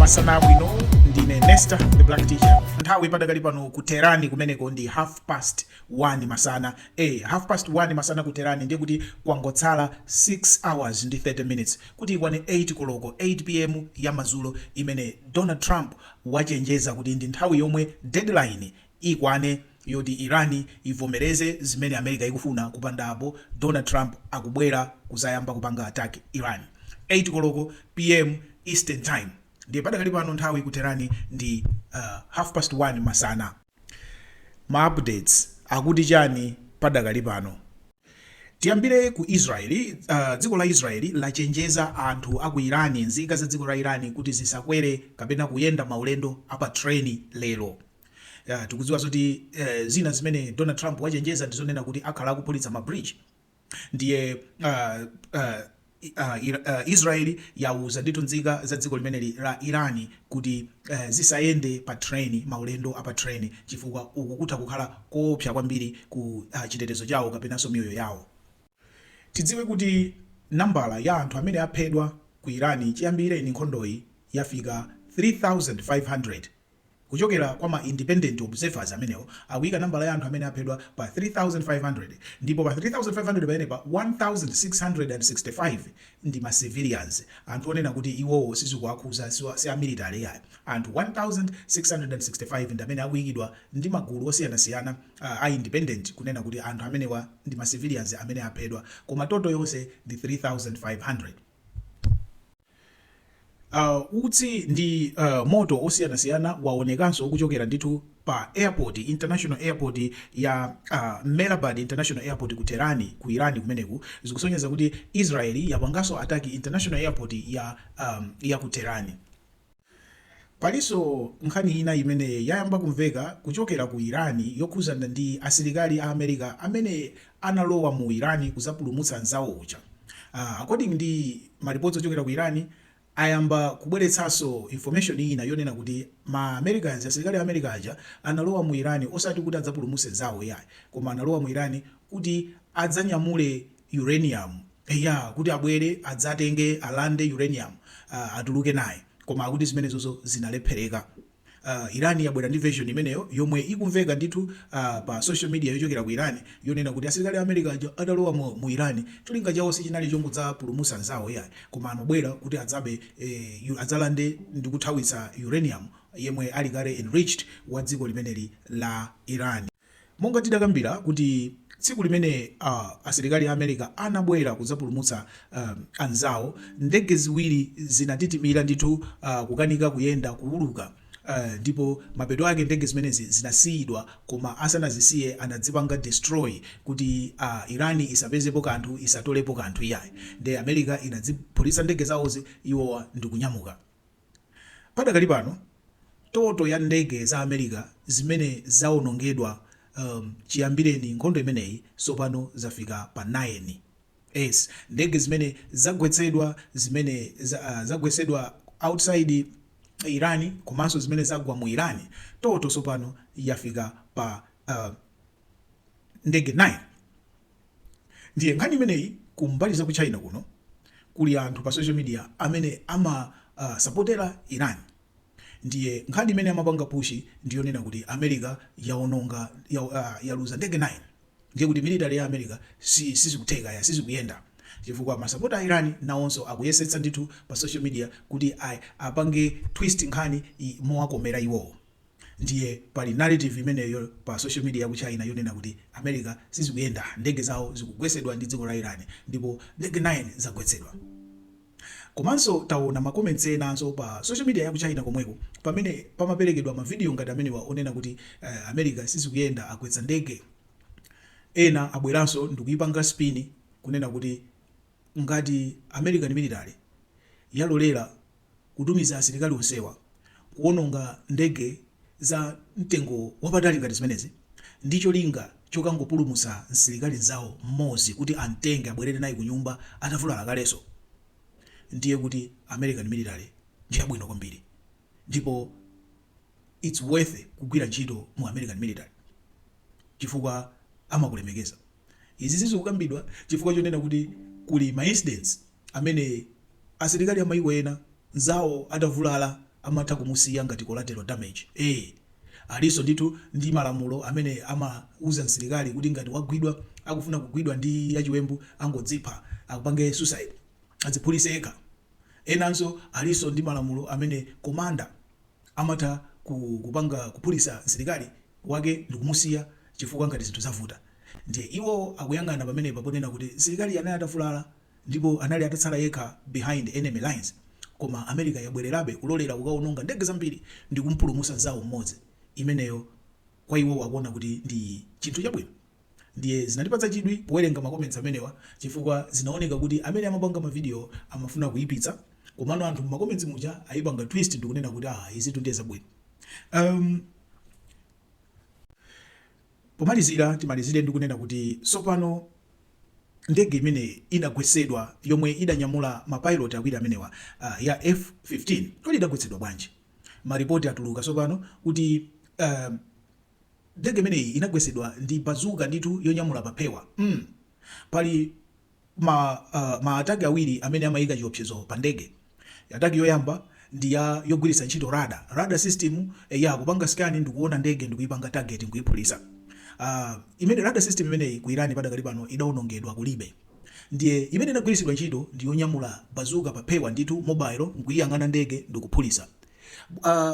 masana bwino ndine Nesta the Black Teacher. Nthawi padakali pano ku Tehran kumeneko ndi 1:30 masana. 1:30 masana ku Tehran ndiye kuti kwangotsala 6 hours ndi 30 minutes kuti ikwane 8 koloko 8 pm ya madzulo imene Donald Trump wachenjeza kuti ndi nthawi yomwe deadline ikwane yoti Irani ivomereze zimene America ikufuna kupandapo. Donald Trump akubwera kuzayamba kupanga attack Iran 8 koloko pm Eastern Time. Ndiye padakali pano nthawi ku Tehran ndi 1:30 masana. Ma updates akuti chani padakali pano. Tiyambire ku Israeli. Dziko la Israeli lachenjeza anthu aku Irani, nzika za dziko la Irani kuti zisakwere kapena kuyenda maulendo apa treni lero. Tikudziwa zoti zina zimene Donald Trump wachenjeza ndizonena kuti akhala akupulitsa ma bridge. Ndiye Israeli yauza ndithu nzika za dziko limeneli la Irani kuti zisayende pa treni, maulendo apa treni, chifukwa uku kutha kukhala koopsa kwambiri ku chitetezo chawo kapenanso miyoyo yawo. Tidziwe kuti nambala ya anthu amene aphedwa ku Irani chiyambire nkhondoyi yafika 3,500. Kuchokera kwa ma independent observers amenewo akuyika nambala ya anthu amene aphedwa pa 3,500, ndipo pa 3,500 pamene pa 1,665 ndi ma civilians, anthu onena kuti iwowo sizikuakhuza si amilitary yayo. Anthu 1,665 ndi amene akuyikidwa ndi magulu osiyanasiyana a independent kunena kuti anthu amenewa ndi ma civilians amene aphedwa, koma toto yonse ndi 3,500. Utsi ndi moto osiyanasiyana waonekanso kuchokera ndithu pa airport, international airport ya Mehrabad International Airport ku Tehran ku Irani kumeneku, zikusonyeza kuti Israeli yapanganso ataki international airport ya ku Tehran. Paliso nkhani ina imene yayamba kumveka kuchokera ku Irani yokhuzana ndi asilikali a America amene analowa mu Irani kuzapulumutsa anzawo uja. According ndi maripoti ochokera ku Irani, ayamba kubweretsanso information ina yonena kuti ma Americans, asilikali a America aja analowa mu Irani osati kuti adzapulumutse zawo yayi, koma analowa mu Irani kuti adzanyamule uranium, kuti abwere adzatenge alande uranium, atuluke naye, koma akuti zimenezozo zinalephereka. Irani yabwera ndi version imeneyo yomwe ikumveka ndithu pa social media yochokera ku Irani yonena kuti asilikali a America adalowa mu Irani cholinga chawo sichinali chongodzapulumutsa nzawo yayi, koma anabwera kuti adzalande ndi kuthawitsa uranium yemwe ali kale enriched wa dziko limeneli la Irani. Monga tidakambira kuti tsiku limene asilikali a America anabwera kudzapulumutsa anzawo, ndege ziwiri zinatitimira ndithu kukanika kuyenda kuuluka. Ndipo mapeto ake ndege zimenezi zinasiyidwa, koma asanazisiye anadzipanga destroy kuti Irani isapezepo kanthu, isatolepo kanthu yayi. Ndi America inadziphulitsa ndege zawozi, iwowa ndikunyamuka. Padakali pano toto ya ndege za America zimene zaonongedwa chiyambireni nkhondo imeneyi sopano zafika pa 9. Ndege zimene zagwetsedwa, zimene zagwetsedwa outside Irani komanso zimene zagwa mu Irani, toto sopano yafika pa ndege 9. Ndiye nkhani imeneyi kumbali za ku China kuno kuli anthu pa social media amene supportera Irani. Ndiye nkhani imene amapanga pushi ndiyonena kuti America yaononga yaluza ndege 9, ndiye kuti military ya America sizikutheka sizikuyenda, chifukwa masapota a Irani nawonso akuyesetsa ndithu pa social media kuti apange twist nkhani mowakomera iwowo. Ndiye pali narrative imeneyo pa social media ya ku China yonena kuti America sizikuyenda, ndege zawo zikugwetsedwa ndi dziko la Irani, ndipo ndege 9 zagwetsedwa. Komanso taona ma comments enanso pa social media ya ku China komweko pamene pamaperekedwa ma video ngati amenewa onena kuti America sizikuyenda, agwetsa ndege. Ena abweranso ndikuyipanga spin kunena kuti ngati American military yalolera kutumiza asilikali onsewa kuononga ndege za mtengo wapatali ngati zimenezi, ndicho linga chokangopulumutsa asilikali zawo mmodzi kuti amtenge abwerere naye ku nyumba atavulala kaleso, ndiye kuti American military ndi yabwino kwambiri, ndipo it's worth kugwira ntchito mu American military chifukwa amakulemekeza. Izi zizikukambidwa chifukwa chonena kuti kuli ma incidents amene asilikali amaiko ena zawo atavulala amatha kumusiya ngati collateral damage. Aliso ndithu ndi malamulo amene amauza msilikali kuti ngati wagwidwa akufuna kugwidwa ndi yachiwembu angodzipha akupange suicide adziphulise eka. Enanso aliso ndi malamulo amene komanda amatha kuphulisa msilikali wake ndi kumusiya chifukwa ngati zinthu zavuta. Ndiye iwo akuyang'ana pamene paponena kuti msilikali anali atafulala ndipo anali atatsala yekha behind enemy lines, koma America yabwererabe kulolera kukaononga ndege zambiri ndi kumpulumutsa zawo mmodzi. Imeneyo kwa iwo wakuona kuti ndi chinthu chabwino. Ndiye zinatipatsa chidwi powerenga makoments amenewa chifukwa zinaoneka kuti amene amapanga mavideo amafuna kuyipitsa, komano anthu makoments muja ayipanga twist ndi kunena kuti izi ndiye zabwino. Pomalizira timalizire ndi kunena kuti sopano ndege imene inagwesedwa yomwe idanyamula mapilot awiri amenewa ya F-15 kodi idagwesedwa bwanji. Maripoti atuluka sopano kuti ndege imeneyi inagwesedwa ndi bazuka ndithu yonyamula papewa. Pali ma ataki awiri amene amayika chiopsezo pa ndege. Ataki yoyamba ndi yogwiritsa ntchito radar system ya kupanga scan ndi kuona ndege ndi kuipanga target kuyiphulisa. Imene radar system imeneyi ku Iran padakali pano idawonongedwa kulibe. Ndiye imene inagwiritsidwa ntchito ndi yonyamula bazuka papewa ndithu mobile nkuyang'ana ndege ndi kuphulisa.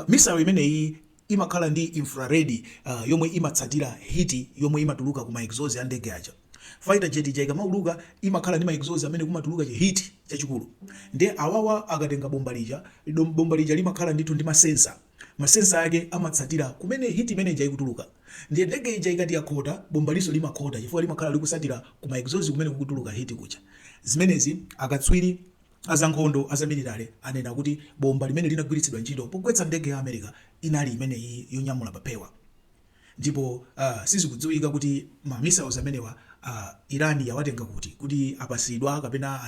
Missile imeneyi imakhala ndi infrared yomwe imatsatira hiti yomwe imatuluka kuma exhaust ya ndege aja. Fighter jet ija ikamauluka imakhala ndi ma exhaust amene kumatuluka hiti chachikulu. Ndiye awawa akatenga bomba lija limakhala ndithu ndi masensa yake amatsatira kumene hiti imene ija ikutuluka. Ndiye ndege ija ikati yakhota bomba liso limakhota chifukwa limakhala likusatira kuma exhaust kumene kukutuluka hiti kuja. Zimenezi akatswiri azankhondo azamilitary anena kuti bomba limene linagwiritsidwa ntchito pogwetsa ndege ya America inali imeneyi yonyamula papewa. Ndipo sizikudziwika kuti ma missiles amenewa Iran yawatenga kuti apasidwa kapena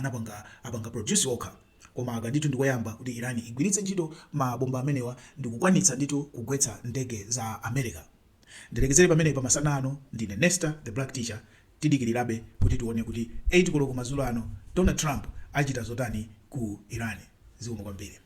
apanga produce okha, koma akandithu ndikoyamba kuti Iran igwiritse ntchito mabomba amenewa ndi kukwanitsa ndithu kugwetsa ndege za America. Ndilekezere pamene pamasana ano, ndine Nesta the Black Teacher, tidikirirabe kuti tione kuti 8 koloko madzulo ano Donald Trump achita zotani ku Iran. Zikomo kwambiri.